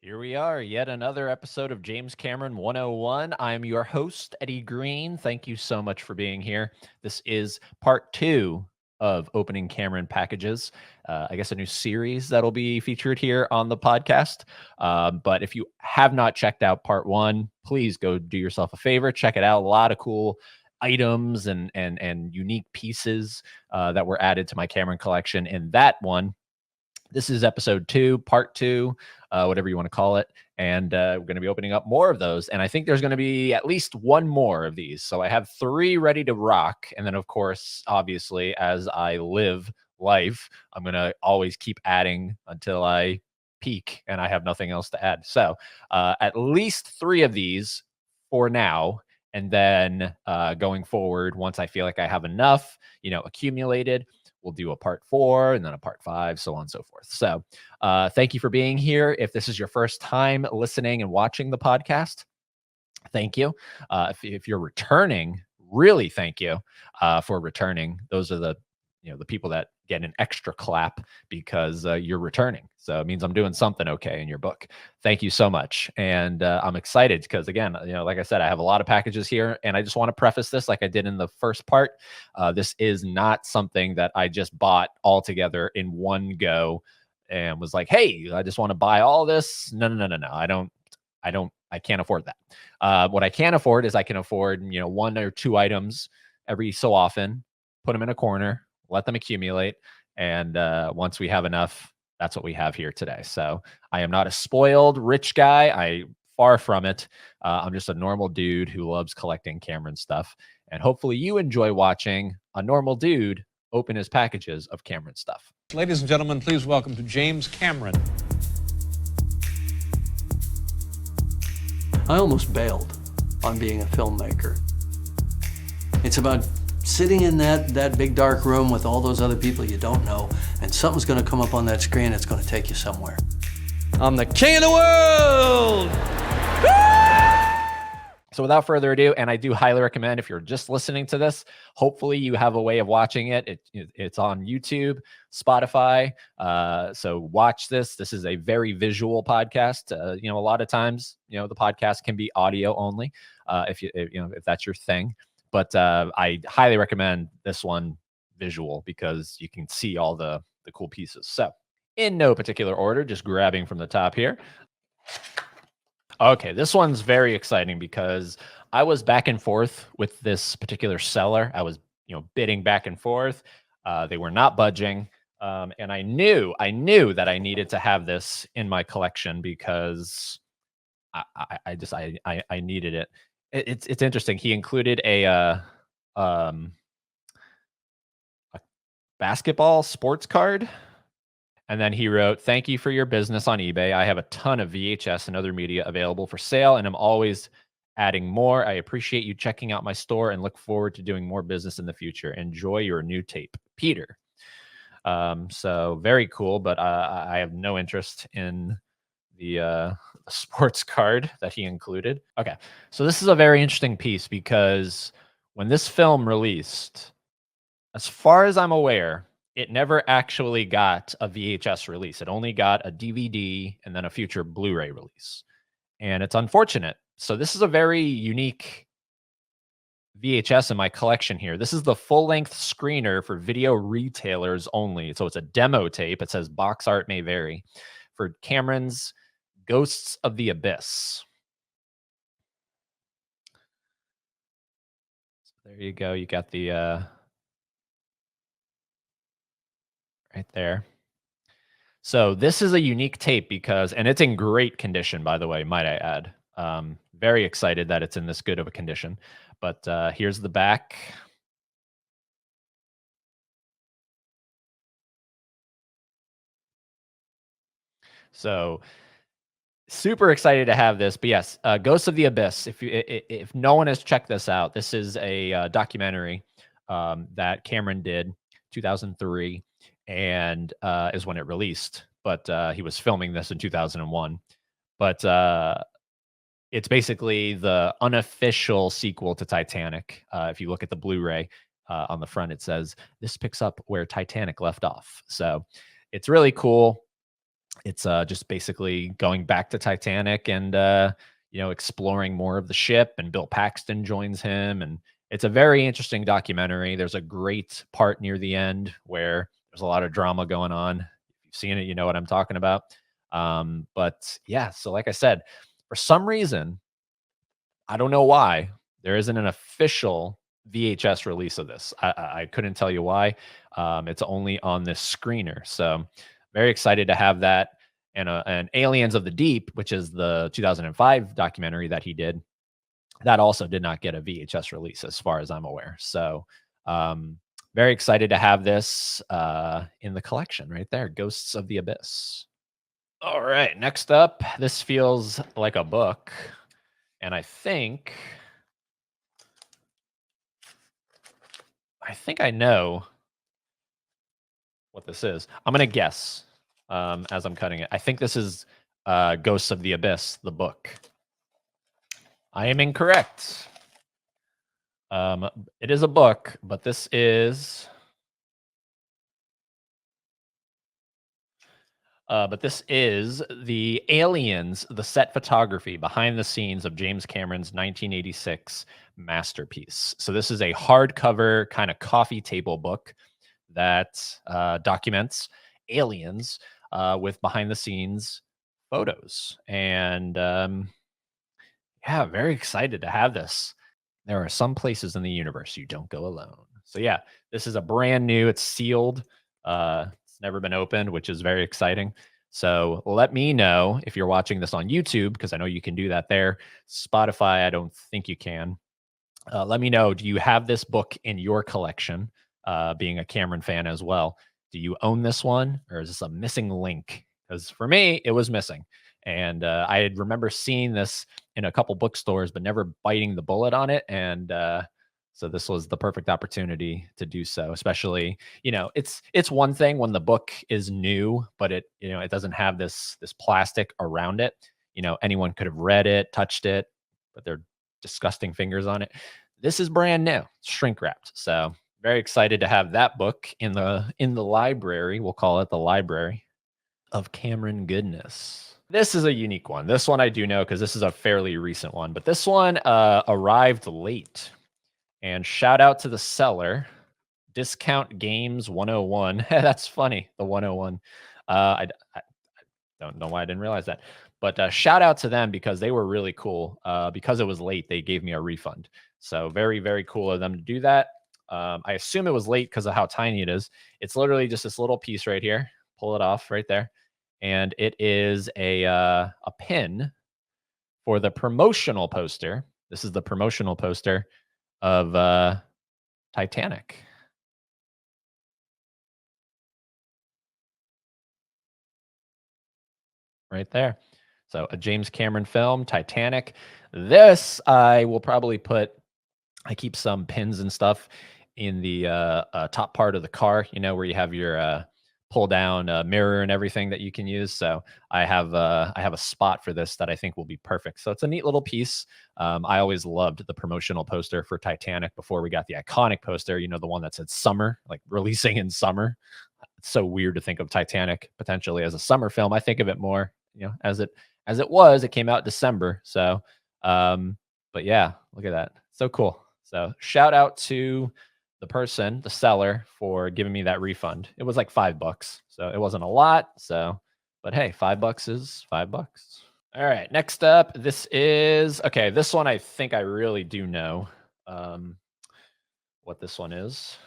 Here we are, yet another episode of James Cameron 101. I'm your host, Eddie Green. Thank you so much for being here. This is part two of opening Cameron packages. I guess a new series that'll be featured here on the podcast. But if you have not checked out part one, please go do yourself a favor. Check it out. A lot of cool items and unique pieces that were added to my Cameron collection in that one. This is episode two, part two, whatever you want to call it. And we're going to be opening up more of those. And I think there's going to be at least one more of these. So I have three ready to rock. And then, of course, obviously, as I live life, I'm going to always keep adding until I peak and I have nothing else to add. So at least three of these for now. And then going forward, once I feel like I have enough, accumulated, we'll do a part 4 and then a part 5, so on and so forth. So thank you for being here. If this is your first time listening and watching the podcast, thank you. If you're returning, really thank you for returning. Those are the people that get an extra clap because you're returning. So it means I'm doing something okay in your book. Thank you so much. And I'm excited because, again, like I said, I have a lot of packages here. And I just want to preface this like I did in the first part. This is not something that I just bought all together in one go and was like, hey, I just want to buy all this. No. I can't afford that. What I can afford is I can afford, one or two items every so often, put them in a corner, let them accumulate. And once we have enough, that's what we have here today. So I am not a spoiled rich guy. Far from it. I'm just a normal dude who loves collecting Cameron stuff. And hopefully you enjoy watching a normal dude open his packages of Cameron stuff. Ladies and gentlemen, please welcome to James Cameron. I almost bailed on being a filmmaker. It's about sitting in that big dark room with all those other people you don't know, and something's going to come up on that screen that's going to take you somewhere. I'm the king of the world! So without further ado, and I do highly recommend if you're just listening to this, hopefully you have a way of watching it. It's on YouTube, Spotify. So watch this. This is a very visual podcast. A lot of times, the podcast can be audio only, if that's your thing. But I highly recommend this one visual because you can see all the cool pieces. So in no particular order, just grabbing from the top here. Okay, this one's very exciting because I was back and forth with this particular seller. I was, bidding back and forth. They were not budging. And I knew that I needed to have this in my collection because I needed it. It's interesting. He included a basketball sports card. And then he wrote, "Thank you for your business on eBay. I have a ton of VHS and other media available for sale, and I'm always adding more. I appreciate you checking out my store and look forward to doing more business in the future. Enjoy your new tape, Peter." So very cool, but I have no interest in the sports card that he included. Okay, so this is a very interesting piece because when this film released, as far as I'm aware, it never actually got a VHS release. It only got a DVD and then a future Blu-ray release. And it's unfortunate. So this is a very unique VHS in my collection here. This is the full-length screener for video retailers only. So it's a demo tape. It says box art may vary for Cameron's Ghosts of the Abyss. So there you go. You got the right there. So this is a unique tape because, and it's in great condition, by the way, might I add. Very excited that it's in this good of a condition. But here's the back. So super excited to have this. But yes, Ghosts of the Abyss. If no one has checked this out, this is a documentary that Cameron did, 2003. And is when it released, but he was filming this in 2001. But it's basically the unofficial sequel to Titanic. If you look at the Blu-ray on the front, it says, "This picks up where Titanic left off." So it's really cool. It's just basically going back to Titanic and exploring more of the ship. And Bill Paxton joins him, and it's a very interesting documentary. There's a great part near the end where there's a lot of drama going on. If you've seen it, you know what I'm talking about. But yeah, so like I said, for some reason, I don't know why, there isn't an official VHS release of this. I couldn't tell you why. It's only on this screener. So very excited to have that. And Aliens of the Deep, which is the 2005 documentary that he did, that also did not get a VHS release as far as I'm aware. So very excited to have this in the collection right there. Ghosts of the Abyss. All right, next up, this feels like a book. And I think I know what this is. I'm going to guess as I'm cutting it. I think this is Ghosts of the Abyss, the book. I am incorrect. It is a book, but this is the Aliens, the set photography behind the scenes of James Cameron's 1986 masterpiece. So this is a hardcover kind of coffee table book that documents aliens with behind the scenes photos. And yeah, very excited to have this. There are some places in the universe you don't go alone. So yeah, this is a brand new, it's sealed. It's never been opened, which is very exciting. So let me know if you're watching this on YouTube, because I know you can do that there. Spotify, I don't think you can. Let me know, do you have this book in your collection? Being a Cameron fan as well, do you own this one, or is this a missing link? Because for me, it was missing. And I remember seeing this in a couple bookstores, but never biting the bullet on it. And so this was the perfect opportunity to do so. Especially, it's one thing when the book is new, but it doesn't have this plastic around it. Anyone could have read it, touched it, but their disgusting fingers on it. This is brand new, shrink wrapped. So very excited to have that book in the library. We'll call it the Library of Cameron Goodness. This is a unique one. This one I do know because this is a fairly recent one, but this one arrived late. And shout out to the seller, Discount Games 101. That's funny, the 101. I don't know why I didn't realize that. But shout out to them because they were really cool. Because it was late, they gave me a refund. So very, very cool of them to do that. I assume it was late because of how tiny it is. It's literally just this little piece right here. Pull it off right there. And it is a pin for the promotional poster. This is the promotional poster of Titanic. Right there. So a James Cameron film, Titanic. This I will probably I keep some pins and stuff in the top part of the car, where you have your pull down mirror and everything that you can use. So I have a spot for this that I think will be perfect. So it's a neat little piece. I always loved the promotional poster for Titanic before we got the iconic poster, the one that said summer, like releasing in summer. It's so weird to think of Titanic potentially as a summer film. I think of it more, as it came out December. So, but yeah, look at that. So cool. So shout out to the person, the seller, for giving me that refund. It was like $5, so it wasn't a lot. So, but hey, $5 is $5. All right, next up, this one I think I really do know what this one is.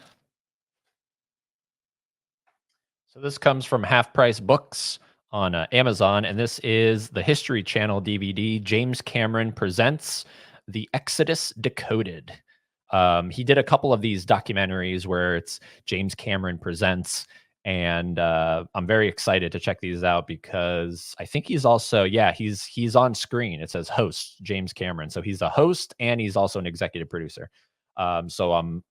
So this comes from Half Price Books on Amazon, and this is the History Channel DVD. James Cameron presents The Exodus Decoded. He did a couple of these documentaries where it's James Cameron presents, and I'm very excited to check these out because I think he's also, he's on screen. It says host James Cameron. So he's a host and he's also an executive producer. So I'm,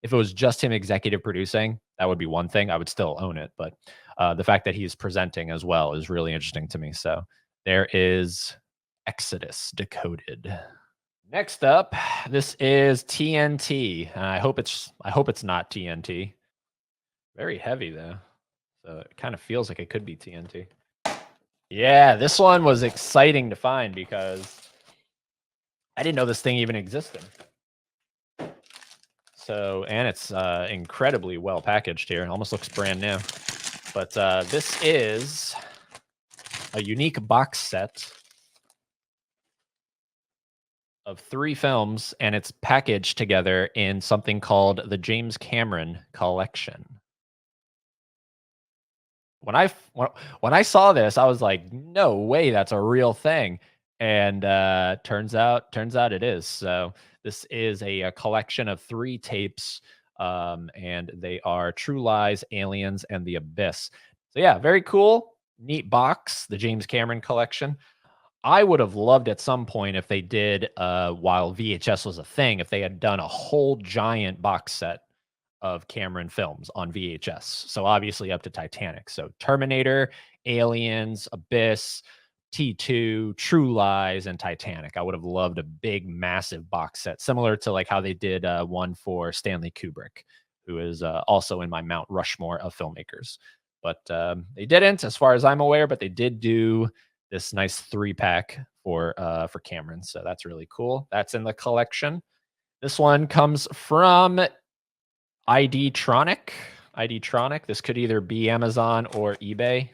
if it was just him executive producing, that would be one thing. I would still own it. But the fact that he's presenting as well is really interesting to me. So there is Exodus Decoded. Next up, this is TNT. I hope it's not TNT. Very heavy though, so it kind of feels like it could be TNT. Yeah, this one was exciting to find because I didn't know this thing even existed. So, and it's incredibly well packaged here. It almost looks brand new. But this is a unique box set of 3 films, and it's packaged together in something called the James Cameron Collection. When I saw this, I was like, "No way, that's a real thing." And turns out it is. So this is a collection of 3 tapes, and they are True Lies, Aliens, and The Abyss. So yeah, very cool, neat box, the James Cameron Collection. I would have loved at some point if they did, while VHS was a thing, if they had done a whole giant box set of Cameron films on VHS. So obviously up to Titanic. So Terminator, Aliens, Abyss, T2, True Lies, and Titanic. I would have loved a big, massive box set, similar to like how they did one for Stanley Kubrick, who is also in my Mount Rushmore of filmmakers. But they didn't, as far as I'm aware. But they did do this nice 3-pack for Cameron. So that's really cool. That's in the collection. This one comes from ID-Tronic. ID-Tronic. This could either be Amazon or eBay.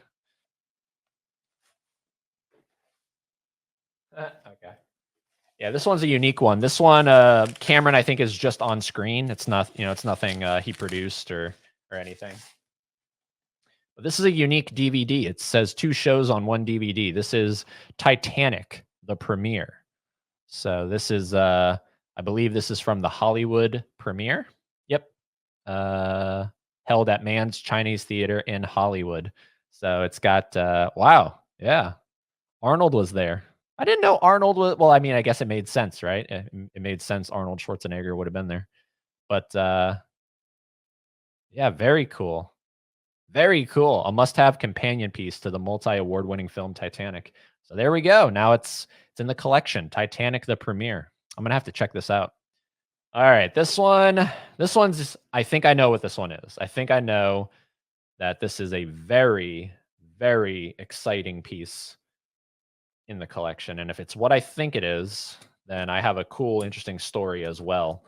Okay. Yeah, this one's a unique one. This one, Cameron, I think, is just on screen. It's not, it's nothing he produced or anything. But this is a unique DVD. It says 2 shows on 1 DVD. This is Titanic, the premiere. So this is, I believe this is from the Hollywood premiere. Yep. Held at Mann's Chinese Theater in Hollywood. So it's got, wow. Yeah. Arnold was there. I didn't know Arnold was, well, I mean, I guess it made sense, right? It made sense Arnold Schwarzenegger would have been there. But yeah, very cool. Very cool. A must-have companion piece to the multi-award-winning film Titanic. So there we go. Now it's in the collection. Titanic, the premiere. I'm gonna have to check this out. All right, this one's. I think I know what this one is. I think I know that this is a very, very exciting piece in the collection. And if it's what I think it is, then I have a cool, interesting story as well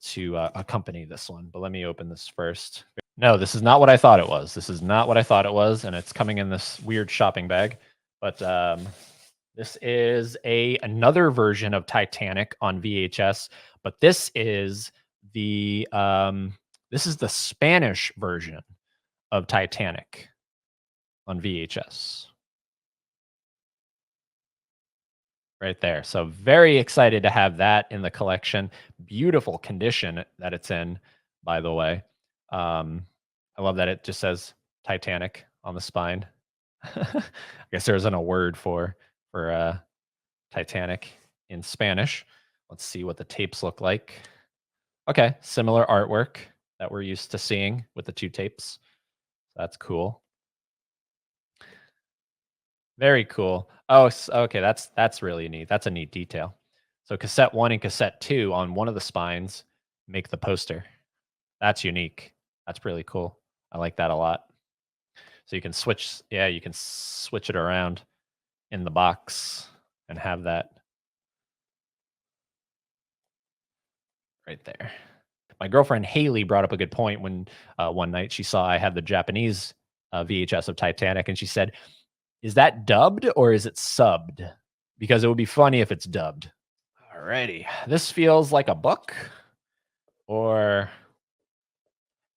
to accompany this one. But let me open this first. No, this is not what I thought it was. This is not what I thought it was, and it's coming in this weird shopping bag. But this is another version of Titanic on VHS, but this is the Spanish version of Titanic on VHS. Right there. So very excited to have that in the collection. Beautiful condition that it's in, by the way. I love that it just says Titanic on the spine. I guess there isn't a word for Titanic in Spanish. Let's see what the tapes look like. Okay, similar artwork that we're used to seeing with the 2 tapes. That's cool. Very cool. Oh, okay, that's really neat. That's a neat detail. So cassette 1 and cassette 2 on one of the spines make the poster. That's unique. That's really cool. I like that a lot. So you can switch, yeah, you can switch it around in the box and have that right there. My girlfriend Haley brought up a good point when one night she saw I had the Japanese VHS of Titanic, and she said, "Is that dubbed or is it subbed? Because it would be funny if it's dubbed." Alrighty, this feels like a book, or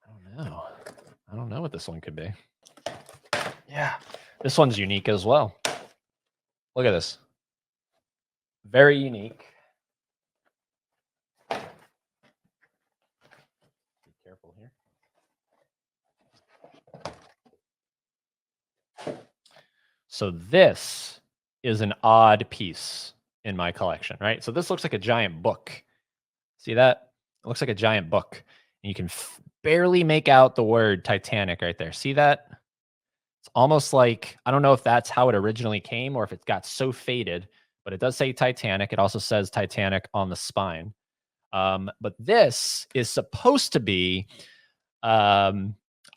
I don't know. I don't know what this one could be. Yeah, this one's unique as well. Look at this. Very unique. Be careful here. So this is an odd piece in my collection, right? So this looks like a giant book. See that? It looks like a giant book. And you can barely make out the word Titanic right there. See that? It's almost like, I don't know if that's how it originally came or if it got so faded, but it does say Titanic. It also says Titanic on the spine. But this is supposed to be, I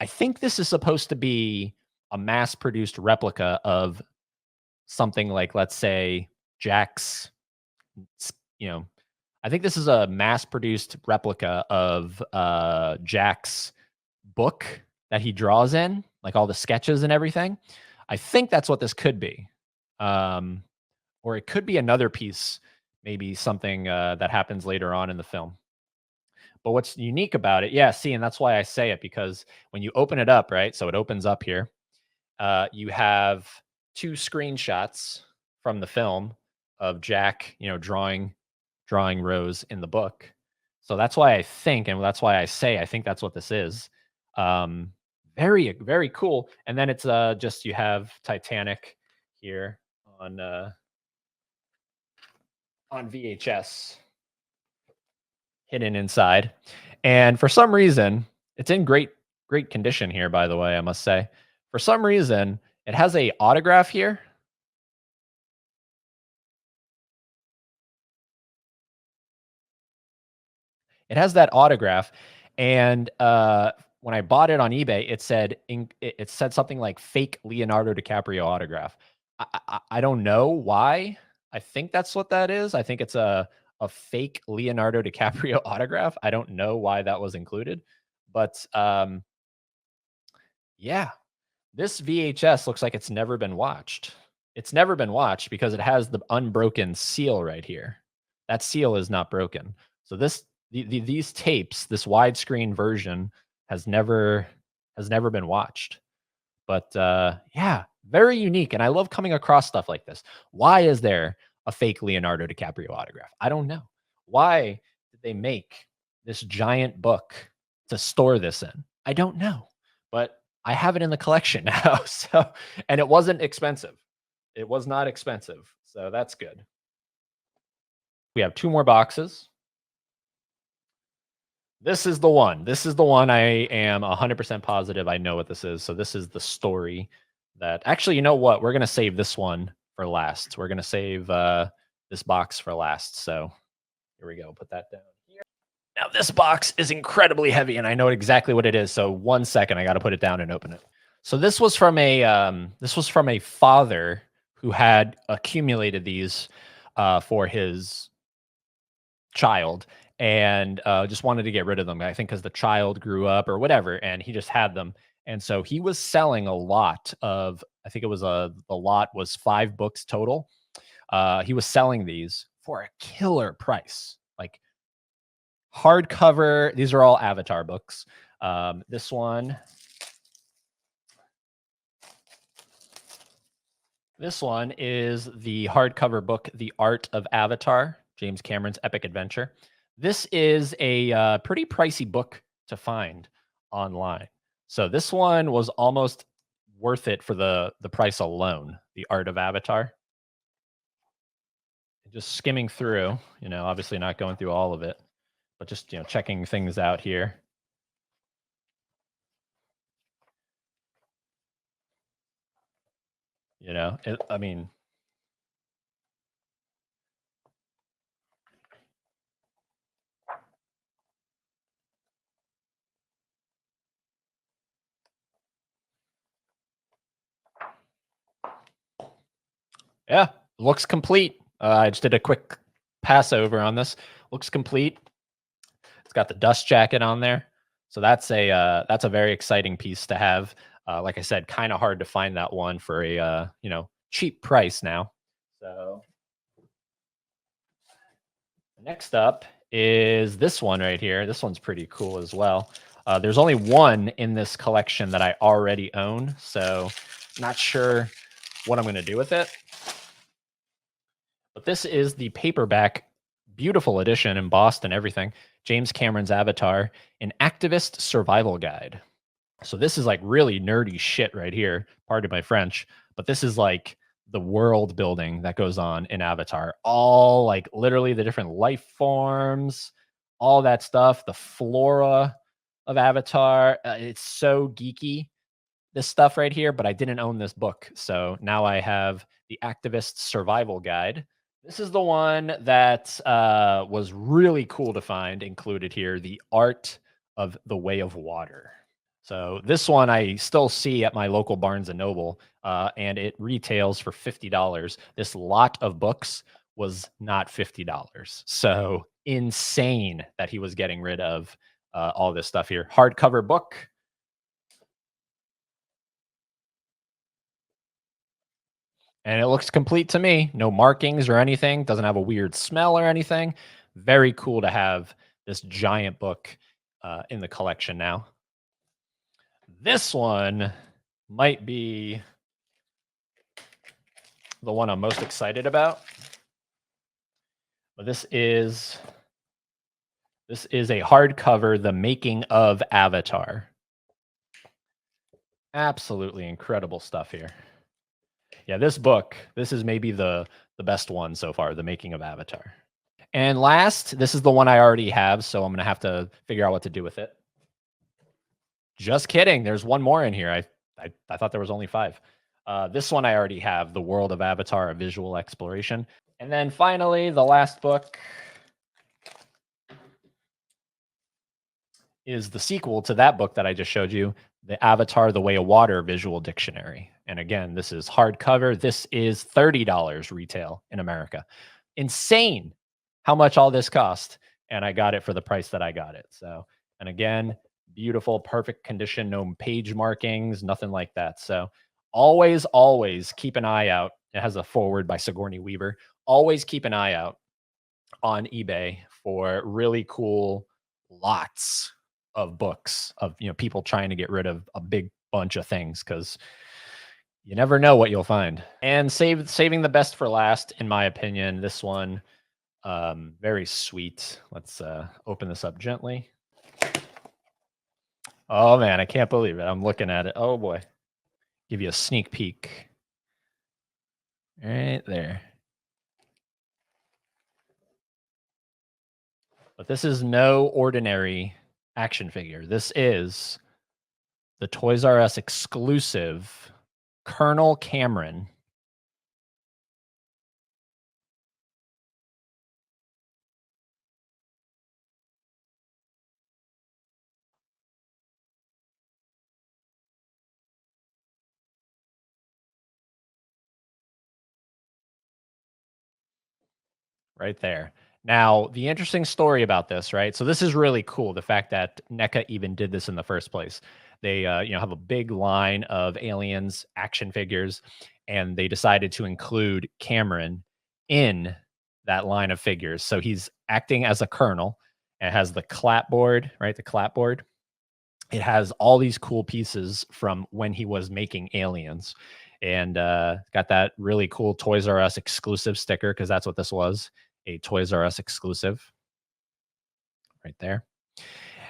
think this is supposed to be a mass-produced replica of something like, let's say, Jack's, I think this is a mass-produced replica of Jack's book that he draws in, like all the sketches and everything. I think that's what this could be. Or it could be another piece, maybe something that happens later on in the film. But what's unique about it, yeah, see, and that's why I say it, because when you open it up, right? So it opens up here. You have 2 screenshots from the film of Jack, drawing Rose in the book. So that's why I think, and that's why I say I think that's what this is. Very, very cool. And then it's just, you have Titanic here on VHS hidden inside. And for some reason, it's in great condition here, by the way, I must say. For some reason, it has a autograph here. It has that autograph, and when I bought it on eBay, it said something like "fake Leonardo DiCaprio autograph." I don't know why. I think that's what that is. I think it's a fake Leonardo DiCaprio autograph. I don't know why that was included, but yeah, this VHS looks like it's never been watched. It's never been watched because it has the unbroken seal right here. That seal is not broken. So these tapes, this widescreen version, has never been watched. But yeah, very unique, and I love coming across stuff like this. Why is there a fake Leonardo DiCaprio autograph? I don't know. Why did they make this giant book to store this in? I don't know, but I have it in the collection now. So, and it wasn't expensive. It was not expensive, so that's good. We have 2 more boxes. This is the one. This is the one I am 100% positive I know what this is. So this is the story that, actually, you know what? We're going to save this one for last. We're going to save this box for last. So here we go. Put that down here. Now this box is incredibly heavy, and I know exactly what it is. So 1 second, I got to put it down and open it. So this was from a father who had accumulated these for his child, and just wanted to get rid of them. I think because the child grew up or whatever, and he just had them. And so he was selling a lot of, I think it was the lot was 5 books total. He was selling these for a killer price, like hardcover. These are all Avatar books. This one is the hardcover book, The Art of Avatar, James Cameron's epic adventure. This is a pretty pricey book to find online. So this one was almost worth it for the price alone, The Art of Avatar. Just skimming through, obviously not going through all of it, but just, checking things out here. I mean, yeah, looks complete. I just did a quick pass over on this. Looks complete. It's got the dust jacket on there. So that's a very exciting piece to have. Like I said, kind of hard to find that one for a cheap price now. So next up is this one right here. This one's pretty cool as well. There's only one in this collection that I already own, so not sure what I'm going to do with it. But this is the paperback, beautiful edition, embossed and everything. James Cameron's Avatar, an activist survival guide. So this is like really nerdy shit right here. Pardon my French, but this is like the world building that goes on in Avatar. All like literally the different life forms, all that stuff, the flora of Avatar. It's so geeky, this stuff right here, but I didn't own this book. So now I have the Activist Survival Guide. This is the one that was really cool to find included here, The Art of the Way of Water. So this one I still see at my local Barnes and Noble, and it retails for $50. This lot of books was not $50. So insane that he was getting rid of all this stuff here. Hardcover book. And it looks complete to me. No markings or anything. Doesn't have a weird smell or anything. Very cool to have this giant book in the collection now. This one might be the one I'm most excited about. But this is a hardcover, The Making of Avatar. Absolutely incredible stuff here. Yeah, this book, this is maybe the best one so far, The Making of Avatar. And last, this is the one I already have, so I'm going to have to figure out what to do with it. Just kidding. There's one more in here. I thought there was only 5. This one I already have, The World of Avatar, A Visual Exploration. And then finally, the last book is the sequel to that book that I just showed you, The Avatar, The Way of Water Visual Dictionary. And again, this is hardcover. This is $30 retail in America. Insane how much all this cost. And I got it for the price that I got it. So, and again, beautiful, perfect condition, no page markings, nothing like that. So always, always keep an eye out. It has a foreword by Sigourney Weaver. Always keep an eye out on eBay for really cool lots of books of, you know, people trying to get rid of a big bunch of things, because you never know what you'll find. And saving the best for last, in my opinion, this one, very sweet. Let's open this up gently. Oh man, I can't believe it. I'm looking at it. Oh boy. Give you a sneak peek. Right there. But this is no ordinary action figure. This is the Toys R Us exclusive Colonel Cameron. Right there. Now, the interesting story about this, right? So this is really cool. The fact that NECA even did this in the first place. They, have a big line of Aliens action figures, and they decided to include Cameron in that line of figures. So he's acting as a colonel. It has the clapboard, right? The clapboard. It has all these cool pieces from when he was making Aliens, and got that really cool Toys R Us exclusive sticker, because that's what this was. A Toys R Us exclusive right there.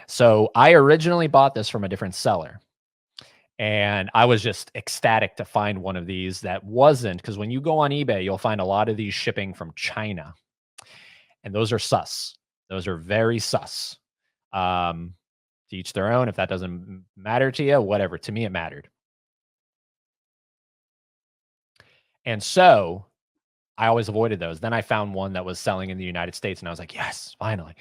So I originally bought this from a different seller, and I was just ecstatic to find one of these that wasn't, because when you go on eBay, you'll find a lot of these shipping from China, and those are sus. Those are very sus. To each their own. If that doesn't matter to you, whatever. To me, it mattered. And so I always avoided those. Then I found one that was selling in the United States, and I was like, yes, finally.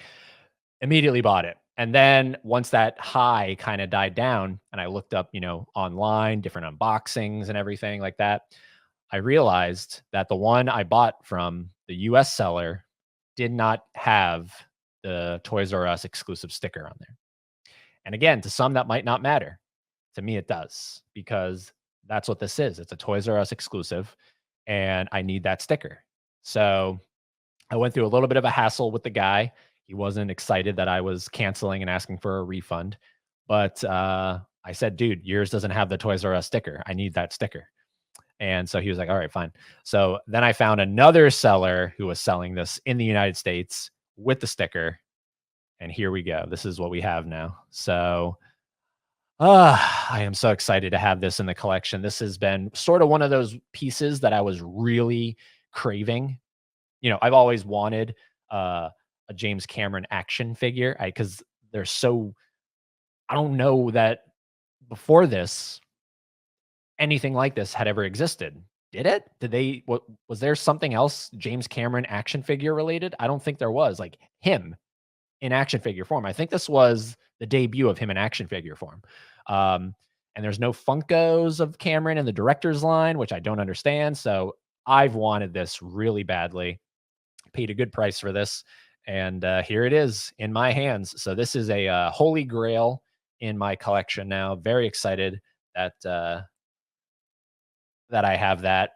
Immediately bought it. And then once that high kind of died down, and I looked up, online, different unboxings and everything like that, I realized that the one I bought from the US seller did not have the Toys R Us exclusive sticker on there. And again, to some that might not matter. To me, it does, because that's what this is. It's a Toys R Us exclusive, and I need that sticker. So I went through a little bit of a hassle with the guy. He wasn't excited that I was canceling and asking for a refund. But I said, dude, yours doesn't have the Toys R Us sticker. I need that sticker. And so he was like, all right, fine. So then I found another seller who was selling this in the United States with the sticker. And here we go. This is what we have now. So I am so excited to have this in the collection. This has been sort of one of those pieces that I was really craving. I've always wanted a James Cameron action figure, because they're so, I don't know that before this, anything like this had ever existed. Did it? Was there something else James Cameron action figure related? I don't think there was. Like him, in action figure form. I think this was the debut of him in action figure form. And there's no Funkos of Cameron in the director's line, which I don't understand. So I've wanted this really badly, paid a good price for this. And here it is in my hands. So this is a holy grail in my collection now. Very excited that that I have that.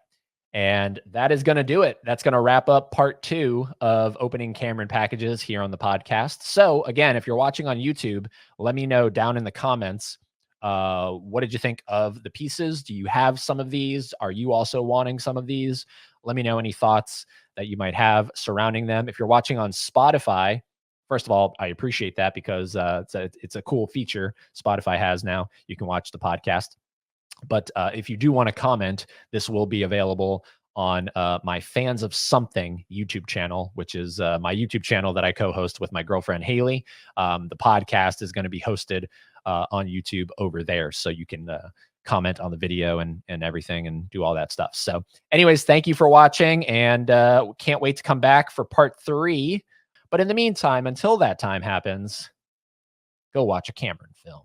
And that is going to do it. That's going to wrap up part 2 of opening Cameron packages here on the podcast. So again, if you're watching on YouTube, let me know down in the comments, what did you think of the pieces? Do you have some of these? Are you also wanting some of these? Let me know any thoughts that you might have surrounding them. If you're watching on Spotify, first of all, I appreciate that because it's a cool feature Spotify has now. You can watch the podcast. But if you do want to comment, this will be available on my Fans of Something YouTube channel, which is my YouTube channel that I co-host with my girlfriend, Haley. The podcast is going to be hosted on YouTube over there. So you can comment on the video and everything and do all that stuff. So anyways, thank you for watching, and can't wait to come back for part 3. But in the meantime, until that time happens, go watch a Cameron film.